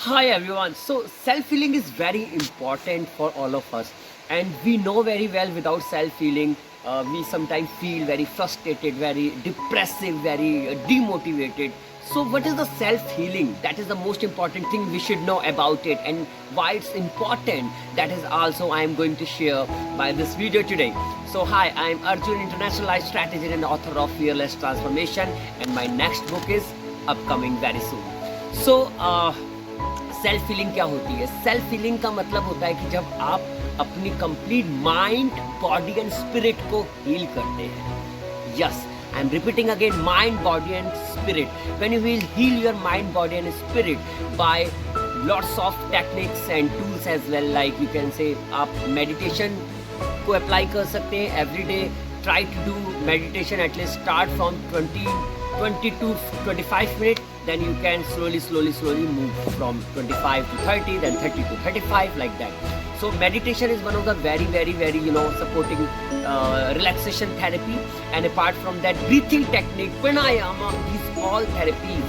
Hi everyone. So self-healing is very important for all of us, and we know very well without self-healing, we sometimes feel very frustrated, very depressive, very demotivated. So what is the self-healing? That is the most important thing we should know about it, and why it's important. That is also I am going to share by this video today. So hi, I am Arjun, international life strategist and author of Fearless Transformation, and my next book is upcoming very soon. So self healing क्या होती है? Self healing का मतलब होता है कि जब आप अपनी complete mind, body and spirit को हील करते हैं. Yes, I am repeating again, mind, body and spirit. When you will heal your mind, body and spirit by lots of techniques and tools as well, like you can say आप meditation को apply कर सकते हैं every day. Try to do meditation at least start from 20 to 25 minutes, then you can slowly move from 25 to 30, then 30 to 35, like that. So meditation is one of the very supporting relaxation therapy, and apart from that, breathing technique, pranayama, these all therapies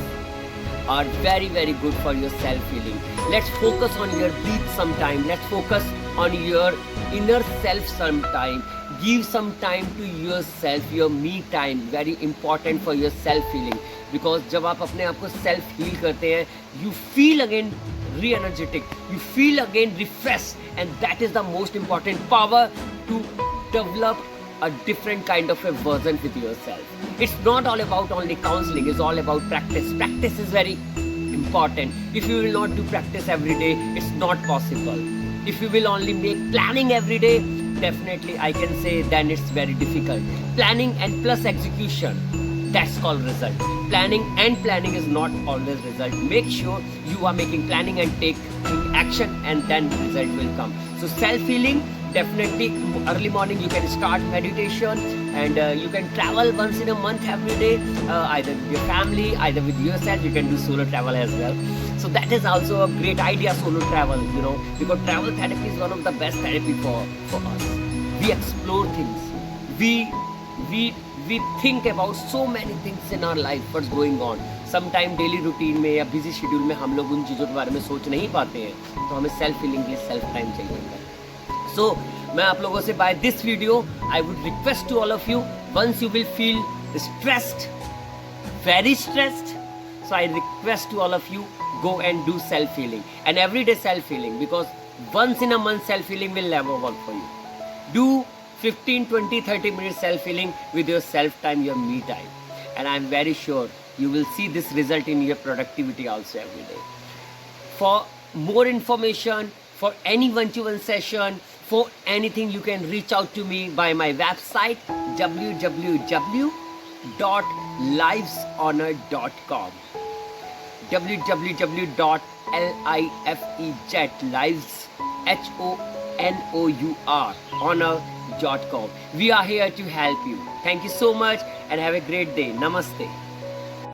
are very good for your self healing. Let's focus on your breath sometime. Let's focus on your inner self sometime. Give some time to yourself, your me time, very important for your self healing. Because जब आप अपने आप को self heal करते हैं, you feel again re-energetic, you feel again refreshed, and that is the most important power to develop a different kind of a version with yourself. It's not all about only counseling, it's all about practice. Practice is very important. If you will not do practice every day, it's not possible. If you will only make planning every day, definitely I can say then it's very difficult. Planning and plus execution, that's called result. Planning is not always result. Make sure you are making planning and taking action, and then result will come. So self healing, definitely early morning you can start meditation, and you can travel once in a month every day, either with your family, either with yourself. You can do solo travel as well. So that is also a great idea, solo travel, because travel therapy is one of the best therapy for us. We explore things. We think about so many things in our life, what's going on. Sometime daily routine में या busy schedule में हम लोग उन चीज़ों के बारे में सोच नहीं पाते हैं, तो हमें self healing के लिए self time चाहिए होता है. So मैं आप लोगों से by this video I would request to all of you, once you will feel stressed, very stressed, so I request to all of you, go and do self healing, and everyday self healing, because once in a month self healing will never work for you. Do 15, 20, 30 minutes self healing with your self time, your me time, and I am very sure you will see this result in your productivity also every day. For more information, for any one-to-one session, for anything, you can reach out to me by my website www.liveshonor.com. www.liveshonor.com. We are here to help you. Thank you so much and have a great day. Namaste.